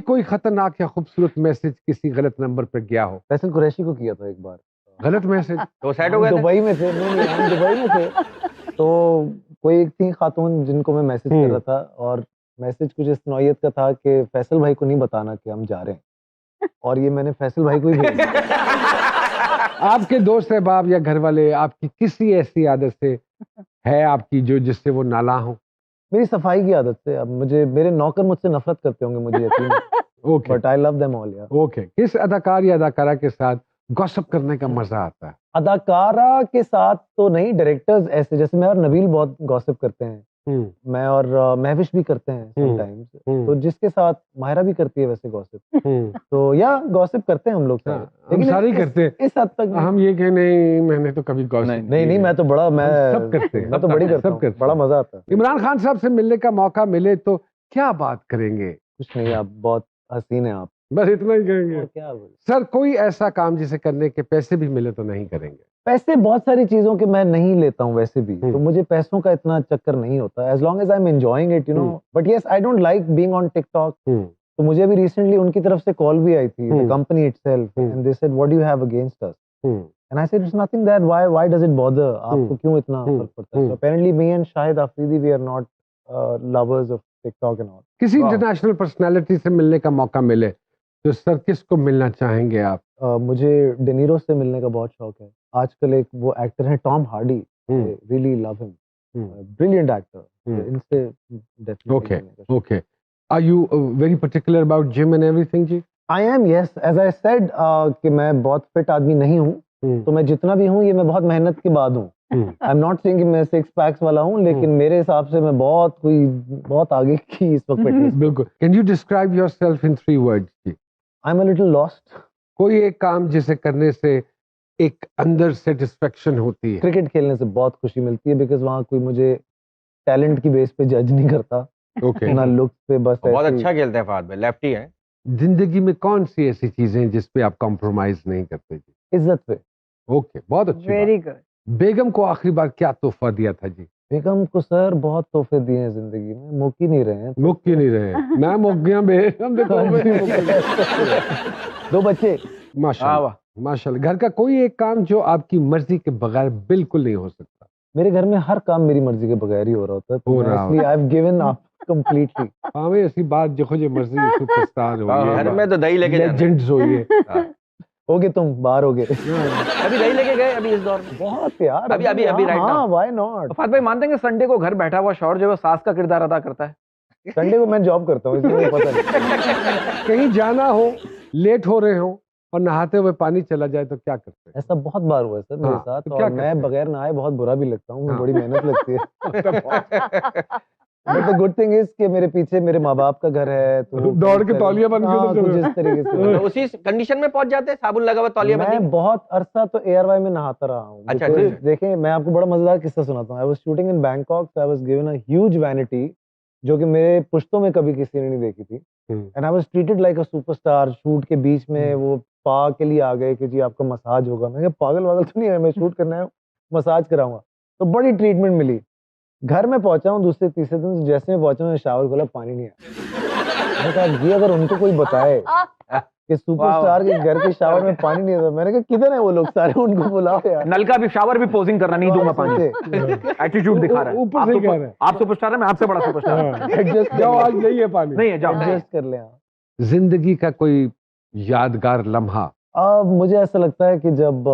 कोई खतरनाक या खूबसूरत मैसेज किसी गलत नंबर पर गया हो? फैसल कुरैशी को किया था एक बार। गलत मैसेज? तो सेट हो गए थे? दुबई में थे, नहीं हम दुबई में थे, तो कोई एक थी खातून जिनको मैं मैसेज कर रहा था, और मैसेज कुछ इस नौयत का था कि फैसल भाई को नहीं बताना कि हम जा रहे हैं, और ये मैंने फैसल भाई को ही भेज दिया। आपके दोस्त अहबाब या घर वाले आपकी किसी ऐसी आदत से है आपकी जो जिससे वो नाला हो? मेरी सफाई की आदत से। अब मुझे मेरे नौकर मुझसे नफरत करते होंगे, मुझे यकीन है, okay but I love them all यार। ओके। किस अदाकार या अदाकारा के साथ गॉसिप करने का मजा आता है? अदाकारा के साथ तो नहीं, डायरेक्टर्स ऐसे, जैसे मैं और नबील बहुत गॉसिप करते हैं, मैं और महविश भी करते हैं समटाइम्स, तो जिसके साथ माहिरा भी करती है वैसे गॉसिप, तो या गॉसिप करते हैं हम लोग सारे, हम सारे ही करते हैं इस हद तक। हम ये कह नहीं, मैंने तो कभी गॉसिप नहीं, मैं तो बड़ा, मैं सब करते हैं, मैं तो बड़ी करता हूँ, बड़ा मजा आता है। इमरान खान साहब से मिलने का मौका मिले तो क्या बात करेंगे? कुछ नहीं, आप बहुत हसीन हैं आप, बस इतना ही कहेंगे। क्या बोले सर, कोई ऐसा काम जिसे करने के पैसे भी मिले तो नहीं करेंगे? पैसे बहुत सारी चीजों के मैं नहीं लेता हूँ वैसे भी, तो मुझे पैसों का इतना चक्कर नहीं होता, as long as I am enjoying it, you know. But yes, I don't like being on TikTok. तो मुझे अभी रिसेंटली उनकी तरफ से कॉल भी आई थी, the company itself, and they said what do you have against us, and I said it's nothing that, why does it bother, आपको क्यों इतना फर्क पड़ता है? So apparently me and Shahid Afridi we are not lovers of TikTok and all. किसी international personality से मिलने का मौका मिले तो सर किसको मिलना चाहेंगे आप? मुझे डेनीरो से मिलने का बहुत शौक है। आजकल एक वो एक्टर है Tom Hardy, really love him, brilliant actor, इनसे definitely. Okay. Are you very particular about gym and everything जी? I am, yes, as I said कि मैं बहुत फिट आदमी नहीं हूँ, तो मैं जितना भी हूँ ये मैं बहुत मेहनत के बाद हूँ। आई एम नॉट सेइंग कि मैं 6 पैक्स वाला हूँ, लेकिन मेरे हिसाब से मैं बहुत आगे की इस वक्त फिटनेस। बिल्कुल। Can you describe yourself in 3 words जी? I am a little lost. कोई एक काम जिसे करने से एक अंदर सेटिस्फेक्शन होती है? क्रिकेट खेलने से बहुत खुशी मिलती है, बिकॉज वहाँ कोई मुझे टैलेंट की बेस पे जज नहीं करता, ओके ना लुक्स पे, बस बहुत अच्छा खेलते हैं फहद भाई, लेफ्टी है। जिंदगी में कौन सी ऐसी चीजें हैं जिस पे आप कॉम्प्रोमाइज नहीं करते जी? इज्जत पे। ओके, बहुत अच्छी वेरी गुड। बेगम को आखिरी बार क्या तोहफा दिया था जी? बेगम को सर बहुत तोहफे दिए हैं जिंदगी में, मुक ही नहीं रहे हैं। मुक ही नहीं रहे। मैं मुक गया बेगम दे दो बच्चे, माशाल्लाह माशाल्लाह। घर का कोई एक काम जो आपकी मर्जी के बगैर बिल्कुल नहीं हो सकता? मेरे घर में हर काम मेरी मर्जी के बगैर ही हो रहा होता है, तो इसलिए I have given up completely. हमें ऐसी बात जो मुझे मर्जी सुपरस्टार हो गए, घर में तो दही लेके जाना, लेजेंड्स हो गए। होगे तुम, बाहर होगे। अभी दही लेके गए अभी इस दौर में? बहुत यार, अभी right now. Why not? Fahad भाई मानते हैं कि संडे को घर बैठा हुआ शौहर जो है सास का किरदार अदा करता है? संडे को मैं जॉब करता हूँ, इसलिए मुझे पता नहीं। कहीं जाना हो, लेट हो रहे हो और नहाते हुए पानी चला जाए तो क्या करते हैं? ऐसा बहुत बार हुआ है सर मेरे साथ, तो क्या और मैं बगैर नहाए बहुत बुरा भी लगता हूँ, बड़ी मेहनत लगती है। But the good thing is कि मेरे पीछे मेरे माँ बाप का घर है, तो दौड़ के तौलिया बन के कुछ इस तरीके से तो उसी कंडीशन में पहुंच जाते हैं, साबुन लगा हुआ तौलिया बंदी। मैं बहुत अरसा तो एयरवाई में नहाता रहा हूँ। अच्छा, देखें, मैं आपको बड़ा मजेदार किस्सा सुनाता हूँ। I was shooting in Bangkok, I was given a huge vanity जो कि मेरे पुश्तों में कभी किसी ने नहीं देखी थी, and I was treated like a superstar. Shoot के बीच में वो स्पा के लिए आ गए कि जी आपका मसाज होगा। मैं पागल वागल तो नहीं है, मैं शूट करना है, मसाज कराऊंगा। तो बड़ी ट्रीटमेंट मिली। घर में पहुंचा हूँ दूसरे तीसरे दिन, जैसे मैं पहुंचा हूँ शावर खोला, पानी नहीं आया। मैंने कहा ये अगर उनको कोई बताए कि सुपरस्टार के घर के शावर में पानी नहीं आता, मैंने कहा किधर है वो लोग सारे, उनको बुलाओ यार। नल का भी शावर भी पोजिंग करना, नहीं दूंगा पानी, एटीट्यूड दिखा रहा है। ऊपर से कह रहा है आप सुपरस्टार है, मैं आपसे बड़ा सुपरस्टार। एडजस्ट जाओ, आज नहीं है पानी, नहीं है, जाओ एडजस्ट कर ले। जिंदगी का कोई यादगार लम्हा? मुझे ऐसा लगता है कि जब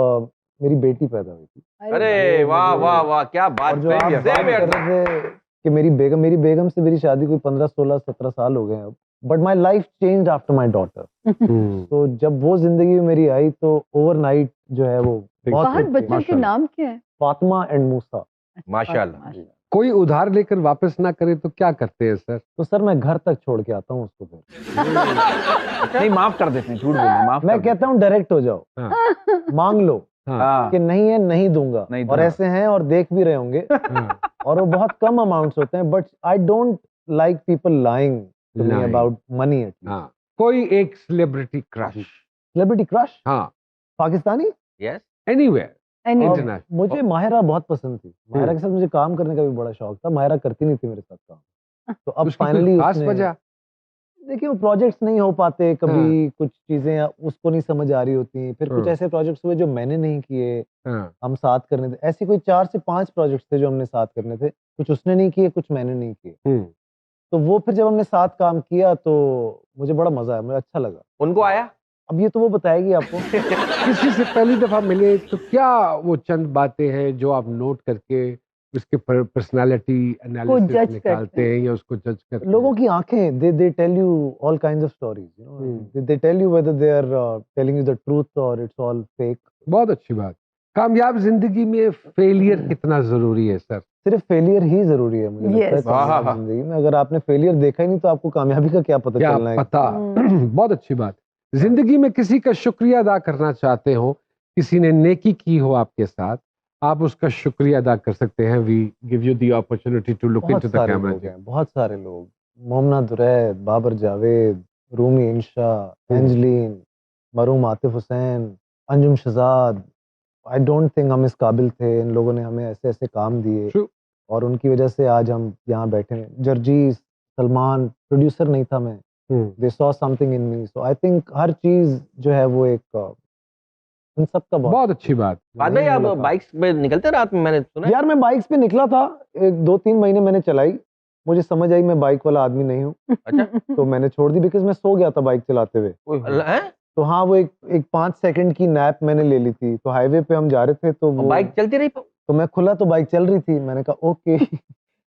मेरी बेटी पैदा हुई थी। अरे वाह वाह वाह, क्या बात जो आप बात कर रहे थे कि मेरी बेगम से मेरी शादी कोई 15, 16, 17 साल हो गए अब, but my life changed after my daughter. तो जब वो जिंदगी में मेरी आई तो ओवरनाइट जो है वो बहुत बच्चों के नाम क्या है? फातिमा एंड मूसा। माशाल्लाह। कोई उधार लेकर वापस ना करे तो क्या करते हैं सर? तो सर मैं घर तक छोड़ के आता हूँ उसको फिर। नहीं, माफ कर देते हैं, झूठ बोलना माफ। मैं कहता हूँ डायरेक्ट हो जाओ, मांग लो कि नहीं है, नहीं दूंगा, और ऐसे हैं और देख भी रहे होंगे, और वो बहुत कम अमाउंट्स होते हैं, but I don't like people lying to me about money. कोई एक सेलिब्रिटी क्रश? Celebrity crush? हाँ, पाकिस्तानी? Yes, anywhere, international. मुझे माहिरा बहुत पसंद थी। माहिरा के साथ मुझे काम करने का भी बड़ा शौक था। माहिरा करती नहीं थी मेरे साथ काम, तो अब फाइनली खास वजह? देखिए वो प्रोजेक्ट्स नहीं हो पाते कभी, कुछ चीजें उसको नहीं समझ आ रही होती, फिर कुछ ऐसे प्रोजेक्ट्स हुए जो मैंने नहीं किए, हम साथ करने थे, ऐसे कोई 4 से 5 प्रोजेक्ट्स थे जो हमने साथ करने थे, कुछ उसने नहीं किए, कुछ मैंने नहीं किए। तो वो फिर जब हमने साथ काम किया तो मुझे बड़ा मजा आया, मुझे अच्छा लगा। उनको आया? अब ये तो वो बताएगी आपको। किसी से पहली दफा मिले तो क्या वो चंद बातें हैं जो आप नोट करके उसके पर्सनालिटी एनालिसिस जज निकालते करते हैं या उसको जज करते लोगों की आंखें, they tell you all kinds of stories, you know, they tell you whether they are telling you the truth और इट्स ऑल फेक। बहुत अच्छी बात। कामयाब जिंदगी में फेलियर कितना जरूरी है सर? सिर्फ फेलियर ही जरूरी है मुझे लगता है Yes. कामयाब जिंदगी में। अगर आपने फेलियर देखा ही नहीं तो आपको कामयाबी का क्या पता क्या चलना है। पता। बहुत अच्छी बात। जिंदगी में किसी का शुक्रिया अदा करना चाहते हो, किसी ने नेकी की हो आपके साथ, आप उसका शुक्रिया अदा कर सकते हैं। We give you the opportunity to look बहुत इनटू द सारे कैमरा। लोग हैं, बहुत सारे लोग, Momna Duraid, Babar Javed, Rumi Insha, Angeline, Maroom Atif Hussain, Anjum Shahzad. I don't think हम इस काबिल थे, इन लोगों ने हमें ऐसे ऐसे काम दिए True. और उनकी वजह से आज हम यहाँ बैठे हैं। जर्जीस, सलमान, प्रोड्यूसर नहीं था मैं, they saw something in me. So I think हर चीज जो है वो एक इन सब का बहुत अच्छी बात। बाद में आप बाइक्स पे निकलते रात में, मैंने सुना है? यार मैं बाइक्स पे निकला था, 2-3 महीने मैंने चलाई, मुझे समझ आई मैं बाइक वाला आदमी नहीं हूँ, अच्छा। तो मैंने छोड़ दी बिकॉज मैं सो गया था बाइक चलाते हुए। हैं? तो हाँ वो एक 5 सेकंड की नैप मैंने ले ली थी, तो हाईवे पे हम जा रहे थे तो वो बाइक चलती रही? तो मैं खुला तो बाइक चल रही थी, मैंने कहा ओके।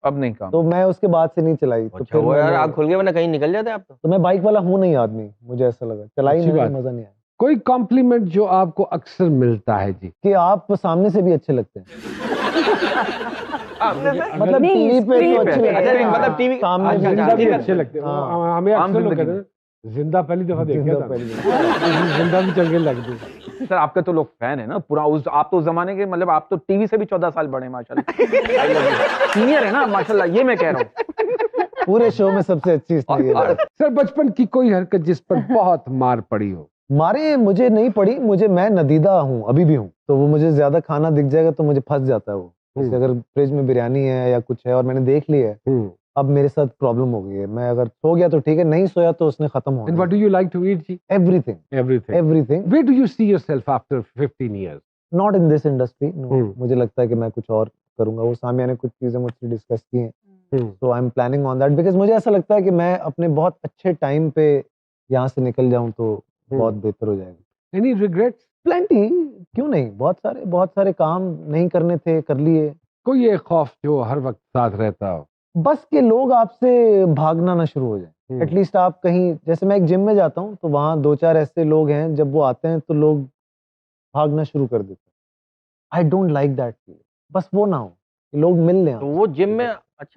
अब नहीं काम। तो मैं उसके बाद से नहीं चलाई। तो अच्छा फिर वो यार मैंने- आग खुल गया, वरना कहीं निकल जाते आप तो मैं बाइक वाला हूँ नहीं आदमी, मुझे ऐसा लगा, चलाई अच्छी नहीं, बात। मजा नहीं आया। कोई कॉम्प्लीमेंट जो आपको अक्सर मिलता है जी? कि आप सामने से भी अच्छे लगते हैं। मतलब नहीं, टीवी पे screen तो पे। अच्छे लगते अच्छा, हैं, मतलब टीवी सामने अच्छा, से जिंदा भी ठीक है। अच्छे लगते हैं। हाँ। हमें आम अक्सर लोग जिंदगी कहते हैं जिंदा पहली दफा देखे जिंदा था, पहली जिंदा भी चंगे लगते। सर आपके तो लोग फैन है ना पूरा, उस आप तो उस जमाने के, मतलब आप तो टीवी से भी 14 साल बड़े हैं माशाल्लाह। सीनियर है ना माशाल्लाह, ये मैं कह रहा हूँ। पूरे शो में सबसे अच्छी इसने ये लगा। सर बचपन की कोई हरकत जिस पर बहुत मार पड़ी हो? मारे मुझे नहीं पड़ी, मैं नदीदा हूँ, अभी भी हूँ, तो वो मुझे ज्यादा खाना दिख जाएगा तो मुझे फंस जाता है वो। जैसे अगर फ्रिज में बिरयानी है या कुछ है और मैंने देख ली है, अब मेरे साथ प्रॉब्लम हो गई है। मैं अगर सो गया तो ठीक है, नहीं सोया तो उसने खत्म हो And what do you like to eat जी? Everything. Everything. Where do you see yourself after 15 years? Not in this industry. Hmm. मुझे लगता है कि मैं कुछ और करूंगा। वो सामिया ने कुछ चीजें मुझसे डिस्कस की हैं, तो I am planning on that because मुझे ऐसा लगता है कि मैं अपने बहुत अच्छे टाइम पे यहाँ से निकल जाऊं तो बहुत बेहतर हो जाएगा। Any regrets? प्लेंटी, क्यों नहीं, बहुत सारे काम नहीं करने थे, कर लिए। कोई एक खौफ जो हर वक्त साथ रहता हो? बस के लोग आपसे भागना ना शुरू हो जाए। एटलीस्ट आप कहीं, जैसे मैं एक जिम में जाता हूँ तो वहां 2-4 ऐसे लोग हैं, जब वो आते हैं तो लोग भागना शुरू कर देते हैं। आई डोंट लाइक दैट फील। बस वो ना हो, लोग मिल लें तो वो जिम में